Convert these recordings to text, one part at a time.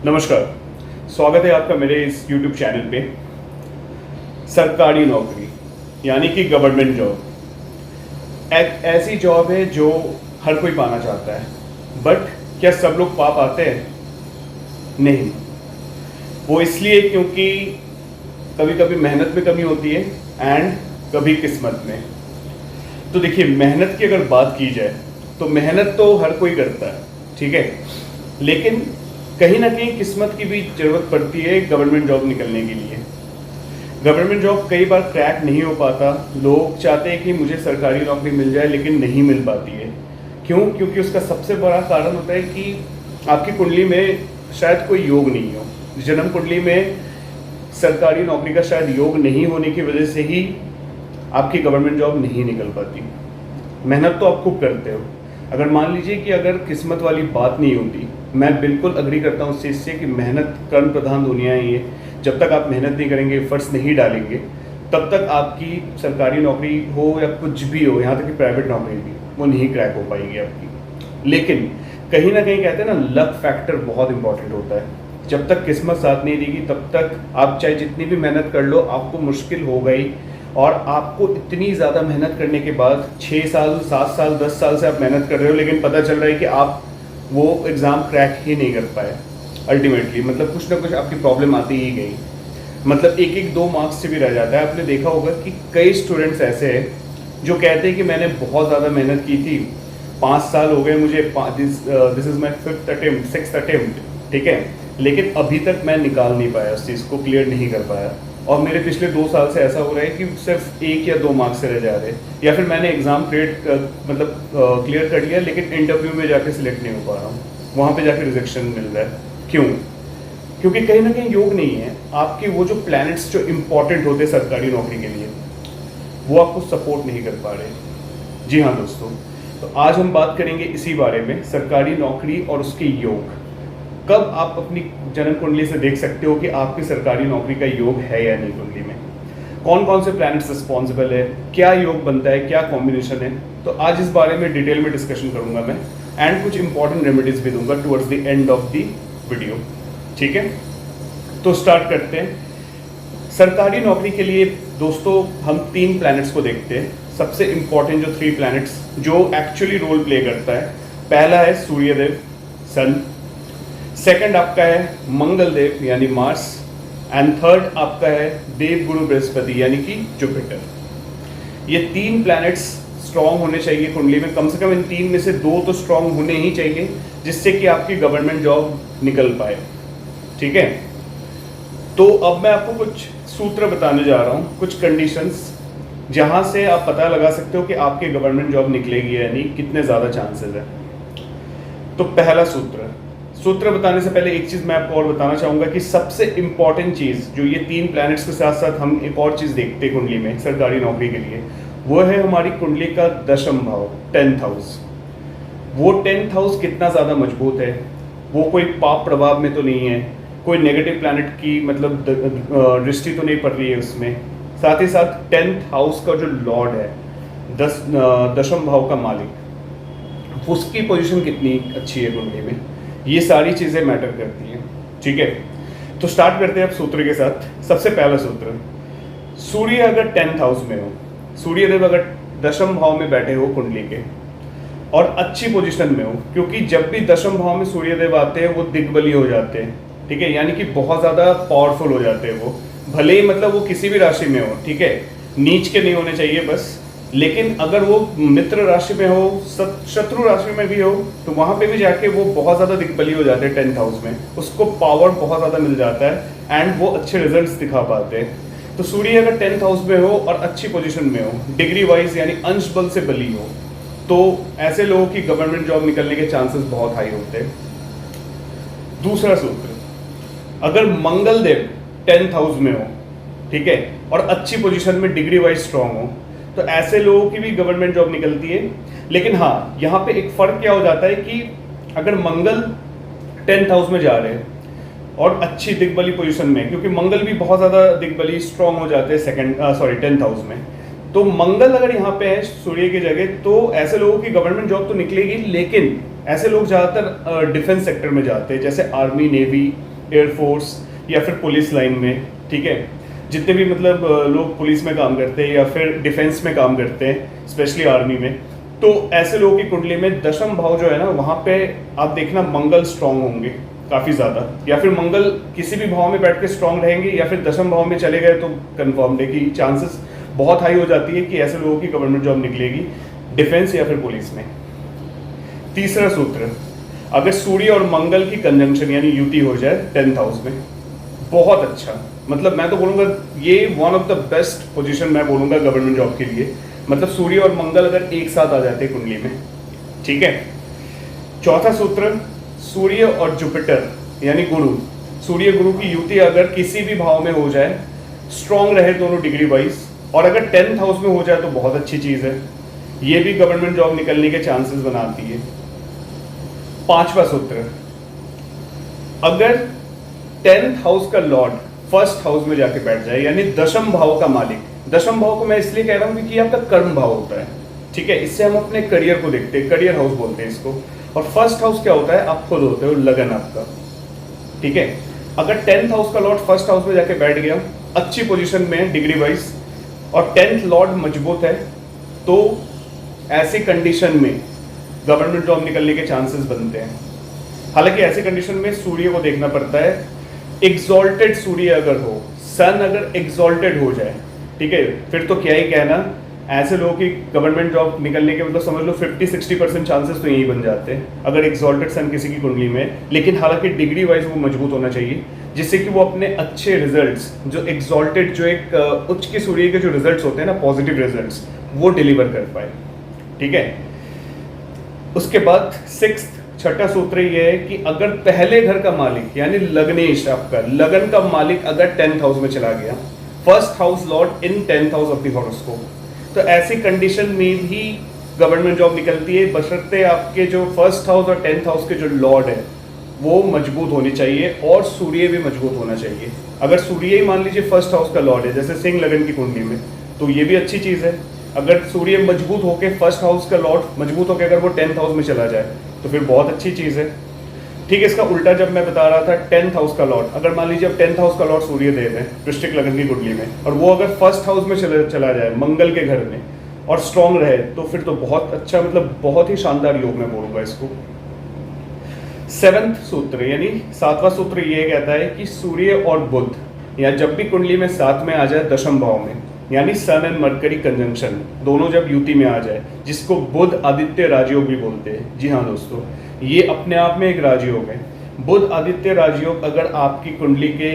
नमस्कार, स्वागत है आपका मेरे इस YouTube चैनल पे। सरकारी नौकरी यानी कि गवर्नमेंट जॉब एक ऐसी जॉब है जो हर कोई पाना चाहता है, बट क्या सब लोग पा पाते हैं? नहीं। वो इसलिए क्योंकि कभी कभी मेहनत में कमी होती है एंड कभी किस्मत में। तो देखिए, मेहनत की अगर बात की जाए तो मेहनत तो हर कोई करता है, ठीक है, लेकिन कहीं ना कहीं किस्मत की भी ज़रूरत पड़ती है गवर्नमेंट जॉब निकलने के लिए। गवर्नमेंट जॉब कई बार क्रैक नहीं हो पाता। लोग चाहते हैं कि मुझे सरकारी नौकरी मिल जाए, लेकिन नहीं मिल पाती है। क्यों? क्योंकि उसका सबसे बड़ा कारण होता है कि आपकी कुंडली में शायद कोई योग नहीं हो। जन्म कुंडली में सरकारी नौकरी का शायद योग नहीं होने की वजह से ही आपकी गवर्नमेंट जॉब नहीं निकल पाती। मेहनत तो आप खूब करते हो। अगर मान लीजिए कि अगर किस्मत वाली बात नहीं होती, मैं बिल्कुल अग्री करता हूँ उस चीज़ से कि मेहनत कर्म प्रधान दुनिया ही है। जब तक आप मेहनत नहीं करेंगे, एफर्ट्स नहीं डालेंगे, तब तक आपकी सरकारी नौकरी हो या कुछ भी हो, यहाँ तक कि प्राइवेट नौकरी भी, वो नहीं क्रैक हो पाएगी आपकी। लेकिन कहीं ना कहीं कहते हैं ना, लक फैक्टर बहुत इंपॉर्टेंट होता है। जब तक किस्मत साथ नहीं देगी तब तक आप चाहे जितनी भी मेहनत कर लो, आपको मुश्किल हो गई। और आपको इतनी ज़्यादा मेहनत करने के बाद 6 साल 7 साल 10 साल से आप मेहनत कर रहे हो, लेकिन पता चल रहा है कि आप वो एग्ज़ाम क्रैक ही नहीं कर पाए अल्टीमेटली। मतलब कुछ ना कुछ आपकी प्रॉब्लम आती ही गई। मतलब एक एक 2 मार्क्स से भी रह जाता है। आपने देखा होगा कि कई स्टूडेंट्स ऐसे हैं जो कहते हैं कि मैंने बहुत ज़्यादा मेहनत की थी, 5 साल हो गए मुझे, this is my 5th attempt 6th attempt, ठीक है, लेकिन अभी तक मैं निकाल नहीं पाया, उस चीज़ को क्लियर नहीं कर पाया। और मेरे पिछले 2 साल से ऐसा हो रहा है कि सिर्फ 1 या 2 मार्क्स से रह जा रहे हैं, या फिर मैंने एग्ज़ाम क्लियर कर लिया, लेकिन इंटरव्यू में जाके सिलेक्ट नहीं हो पा रहा हूँ, वहाँ पे जाके रिजेक्शन मिल रहा है। क्यों? क्योंकि कहीं ना कहीं योग नहीं है। आपके वो जो प्लैनेट्स जो इम्पोर्टेंट होते हैं सरकारी नौकरी के लिए, वो आपको सपोर्ट नहीं कर पा रहे। जी हाँ दोस्तों, तो आज हम बात करेंगे इसी बारे में, सरकारी नौकरी और उसके योग। कब आप अपनी जन्म कुंडली से देख सकते हो कि आपकी सरकारी नौकरी का योग है या नहीं कुंडली में, कौन कौन से प्लैनेट्स रिस्पॉन्सिबल है, क्या योग बनता है, क्या कॉम्बिनेशन है। तो आज इस बारे में डिटेल में डिस्कशन करूंगा मैं, एंड कुछ इंपॉर्टेंट रेमेडीज भी दूंगा towards the end of the video, ठीक है। तो स्टार्ट करते हैं। सरकारी नौकरी के लिए दोस्तों हम 3 प्लैनेट्स को देखते हैं। सबसे इंपॉर्टेंट जो 3 प्लैनेट्स जो एक्चुअली रोल प्ले करता है, पहला है सूर्यदेव सन, सेकंड आपका है मंगल देव यानी मार्स, एंड थर्ड आपका है देव गुरु बृहस्पति यानी कि जुपिटर। ये 3 प्लैनेट्स स्ट्रांग होने चाहिए कुंडली में। कम से कम इन 3 में से 2 तो स्ट्रांग होने ही चाहिए, जिससे कि आपकी गवर्नमेंट जॉब निकल पाए, ठीक है। तो अब मैं आपको कुछ सूत्र बताने जा रहा हूँ, कुछ कंडीशंस जहाँ से आप पता लगा सकते हो कि आपकी गवर्नमेंट जॉब निकलेगी या नहीं, कितने ज़्यादा चांसेस है। तो पहला सूत्र बताने से पहले एक चीज़ मैं आपको और बताना चाहूँगा कि सबसे इंपॉर्टेंट चीज़ जो ये 3 प्लैनेट्स के साथ साथ हम एक और चीज़ देखते हैं कुंडली में सरकारी नौकरी के लिए, वो है हमारी कुंडली का 10th भाव, 10th हाउस। वो 10th हाउस कितना ज़्यादा मजबूत है, वो कोई पाप प्रभाव में तो नहीं है, कोई नेगेटिव प्लैनेट की मतलब दृष्टि तो नहीं पड़ रही है उसमें। साथ ही साथ 10th हाउस का जो लॉर्ड है, 10th भाव का मालिक, उसकी पोजीशन कितनी अच्छी है कुंडली में, ये सारी चीज़ें मैटर करती हैं, ठीक है। तो स्टार्ट करते हैं अब सूत्र के साथ। सबसे पहला सूत्र, सूर्य अगर 10th हाउस में हो, सूर्यदेव अगर 10th भाव में बैठे हो कुंडली के और अच्छी पोजीशन में हो, क्योंकि जब भी 10th भाव में सूर्यदेव आते हैं वो दिग्बली हो जाते हैं, ठीक है, यानी कि बहुत ज़्यादा पावरफुल हो जाते हैं वो। भले ही मतलब वो किसी भी राशि में हो, ठीक है, नीच के नहीं होने चाहिए बस, लेकिन अगर वो मित्र राशि में हो, शत्रु राशि में भी हो, तो वहाँ पे भी जाके वो बहुत ज़्यादा दिग्बली हो जाते हैं 10th हाउस में। उसको पावर बहुत ज़्यादा मिल जाता है एंड वो अच्छे रिजल्ट्स दिखा पाते हैं। तो सूर्य अगर 10th हाउस में हो और अच्छी पोजीशन में हो, डिग्री वाइज यानी अंश बल से बली हो, तो ऐसे लोगों की गवर्नमेंट जॉब निकलने के चांसेस बहुत हाई होते हैं। दूसरा सूत्र, अगर मंगल देव 10th हाउस में हो, ठीक है, और अच्छी पोजीशन में डिग्री वाइज स्ट्रांग हो, तो ऐसे लोगों की भी गवर्नमेंट जॉब निकलती है। लेकिन हाँ, यहाँ पे एक फर्क क्या हो जाता है कि अगर मंगल 10th हाउस में जा रहे हैं और अच्छी दिग्बली पोजीशन में, क्योंकि मंगल भी बहुत ज़्यादा दिग्बली स्ट्रांग हो जाते हैं 10th हाउस में, तो मंगल अगर यहाँ पे है सूर्य की जगह, तो ऐसे लोगों की गवर्नमेंट जॉब तो निकलेगी। लेकिन ऐसे लोग ज़्यादातर डिफेंस सेक्टर में जाते हैं, जैसे आर्मी, नेवी, एयरफोर्स या फिर पुलिस लाइन में, ठीक है, जितने भी मतलब लोग पुलिस में काम करते हैं या फिर डिफेंस में काम करते हैं, स्पेशली आर्मी में, तो ऐसे लोगों की कुंडली में दशम भाव जो है ना, वहाँ पे आप देखना मंगल स्ट्रांग होंगे काफ़ी ज़्यादा, या फिर मंगल किसी भी भाव में बैठ के स्ट्रांग रहेंगे, या फिर दशम भाव में चले गए तो कन्फर्म है कि चांसेस बहुत हाई हो जाती है कि ऐसे लोगों की गवर्नमेंट जॉब निकलेगी डिफेंस या फिर पुलिस में। तीसरा सूत्र, अगर सूर्य और मंगल की कंजंक्शन यानी युति हो जाए 10th हाउस में, बहुत अच्छा, मतलब मैं तो बोलूँगा ये one of the best position मैं बोलूँगा गवर्नमेंट जॉब के लिए, मतलब सूर्य और मंगल अगर एक साथ आ जाते हैं कुंडली में, ठीक है। चौथा सूत्र, सूर्य और जुपिटर यानी गुरु, सूर्य गुरु की युति अगर किसी भी भाव में हो जाए, स्ट्रांग रहे दोनों डिग्री वाइज, और अगर 10th हाउस में हो जाए तो बहुत अच्छी चीज़ है, ये भी गवर्नमेंट जॉब निकलने के चांसेस बनाती है। पांचवा सूत्र, अगर 10th हाउस का लॉर्ड फर्स्ट हाउस में जाके बैठ जाए, यानी दशम भाव का मालिक, दशम भाव को मैं इसलिए कह रहा हूँ क्योंकि आपका कर्म भाव होता है, ठीक है, इससे हम अपने करियर को देखते हैं, करियर हाउस बोलते हैं इसको, और फर्स्ट हाउस क्या होता है, आप खुद होते हो, लगन आपका, ठीक है। अगर 10th हाउस का लॉर्ड फर्स्ट हाउस में जाके बैठ गया अच्छी पोजीशन में डिग्री वाइज, और 10th लॉर्ड मजबूत है, तो ऐसी कंडीशन में गवर्नमेंट जॉब निकलने के चांसेस बनते हैं। हालांकि ऐसी कंडीशन में सूर्य को देखना पड़ता है, एग्जॉल्टेड सूर्य अगर हो, सन अगर एग्जॉल्टेड हो जाए, ठीक है, फिर तो क्या ही कहना, ऐसे लोगों की गवर्नमेंट जॉब निकलने के मतलब समझ लो 50-60% चांसेस तो यही बन जाते हैं अगर एग्जॉल्टेड सन किसी की कुंडली में। लेकिन हालांकि डिग्री वाइज वो मजबूत होना चाहिए, जिससे कि वो अपने अच्छे रिजल्ट्स, जो एग्जॉल्टेड, जो एक उच्च के सूर्य के जो रिजल्ट्स होते हैं ना, पॉजिटिव रिजल्ट्स, वो डिलीवर कर पाए, ठीक है। उसके बाद छठा सूत्र ये है कि अगर पहले घर का मालिक यानी लग्नेश, आपका लगन का मालिक अगर 10th हाउस में चला गया, first house Lord in 10th house of the horoscope, तो ऐसी कंडीशन में भी गवर्नमेंट जॉब निकलती है, बशर्ते आपके जो फर्स्ट हाउस और 10th हाउस के जो लॉर्ड है वो मजबूत होनी चाहिए, और सूर्य भी मजबूत होना चाहिए। अगर सूर्य ही मान लीजिए फर्स्ट हाउस का लॉर्ड है, जैसे सिंह लगन की कुंडली में, तो ये भी अच्छी चीज़ है। अगर सूर्य मजबूत होकर फर्स्ट हाउस का लॉर्ड मजबूत होकर अगर वो 10th हाउस में चला जाए तो फिर बहुत अच्छी चीज़ है, ठीक है। इसका उल्टा जब मैं बता रहा था 10th हाउस का लॉर्ड, अगर मान लीजिए अब 10th हाउस का लॉर्ड सूर्य देव है वृश्चिक लगन की कुंडली में, और वो अगर फर्स्ट हाउस में चला जाए मंगल के घर में और स्ट्रांग रहे, तो फिर तो बहुत अच्छा, मतलब बहुत ही शानदार योग मैं बोलूंगा इसको। 7th सूत्र यानी 7वां सूत्र ये कहता है कि सूर्य और बुध या जब भी कुंडली में साथ में आ जाए दशम भाव में, यानी सन एंड मरकरी कंजंक्शन दोनों जब युति में आ जाए, जिसको बुध आदित्य राजयोग भी बोलते हैं। जी हाँ दोस्तों, ये अपने आप में एक राजयोग है। बुध आदित्य राजयोग अगर आपकी कुंडली के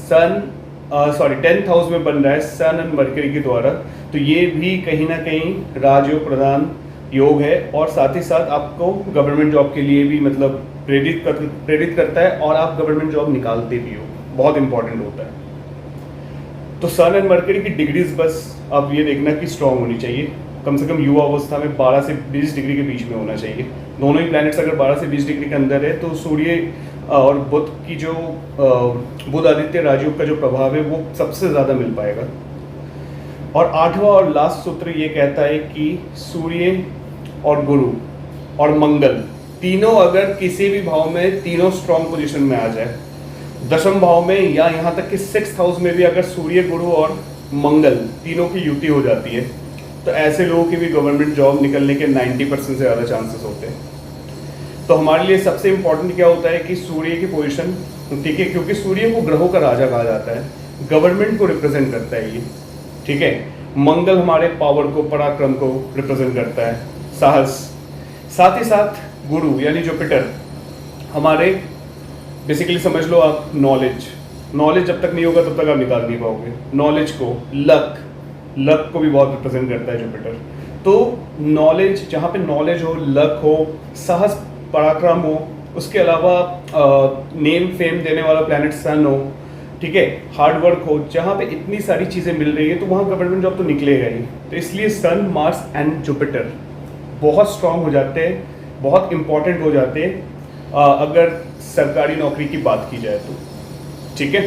10th हाउस में बन रहा है सन एंड मरकरी के द्वारा, तो ये भी कहीं ना कहीं राजयोग प्रदान योग है, और साथ ही साथ आपको गवर्नमेंट जॉब के लिए भी मतलब प्रेरित करता है, और आप गवर्नमेंट जॉब निकालते भी हो, बहुत इंपॉर्टेंट होता है। तो सन एंड मरकरी की डिग्रीज बस आप ये देखना कि स्ट्रांग होनी चाहिए, कम से कम युवा अवस्था में 12 से 20 डिग्री के बीच में होना चाहिए। दोनों ही प्लैनेट्स अगर 12 से 20 डिग्री के अंदर है, तो सूर्य और बुध की जो बुध आदित्य राजयोग का जो प्रभाव है वो सबसे ज़्यादा मिल पाएगा। और 8वां और लास्ट सूत्र ये कहता है कि सूर्य और गुरु और मंगल तीनों अगर किसी भी भाव में, तीनों स्ट्रांग पोजीशन में आ जाए, दशम भाव में या यहाँ तक कि 6th हाउस में भी अगर सूर्य गुरु और मंगल तीनों की युति हो जाती है, तो ऐसे लोगों की भी गवर्नमेंट जॉब निकलने के 90% से ज़्यादा चांसेस होते हैं। तो हमारे लिए सबसे इम्पोर्टेंट क्या होता है कि सूर्य की पोजीशन, ठीक है, क्योंकि सूर्य को ग्रहों का राजा कहा जाता है, गवर्नमेंट को रिप्रेजेंट करता है ये, ठीक है। मंगल हमारे पावर को, पराक्रम को रिप्रेजेंट करता है, साहस। साथ ही साथ गुरु यानी जुपिटर हमारे बेसिकली समझ लो आप नॉलेज जब तक नहीं होगा तब तक आप निकाल नहीं पाओगे नॉलेज को। लक को भी बहुत रिप्रेजेंट करता है जुपिटर। तो नॉलेज, जहाँ पे नॉलेज हो, लक हो, साहस, पराक्रम हो, उसके अलावा नेम फेम देने वाला प्लैनेट सन हो, ठीक है, हार्ड वर्क हो, जहाँ पे इतनी सारी चीज़ें मिल रही है तो वहाँ गवर्नमेंट जॉब तो निकलेगा ही। तो इसलिए सन, मार्स एंड जुपिटर बहुत स्ट्रांग हो जाते हैं, बहुत इंपॉर्टेंट हो जाते हैं अगर सरकारी नौकरी की बात की जाए तो, ठीक है।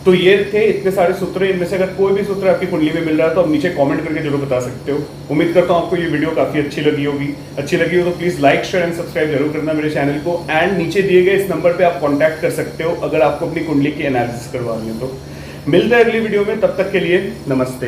तो ये थे इतने सारे सूत्र, इनमें से अगर कोई भी सूत्र आपकी कुंडली में मिल रहा है तो आप नीचे कमेंट करके जरूर बता सकते हो। उम्मीद करता हूँ आपको ये वीडियो काफ़ी अच्छी लगी हो तो please like share and subscribe जरूर करना मेरे चैनल को। एंड नीचे दिए गए इस नंबर पे आप कॉन्टैक्ट कर सकते हो अगर आपको अपनी कुंडली की एनालिसिस करवानी है तो। मिलते हैं अगली वीडियो में, तब तक के लिए नमस्ते।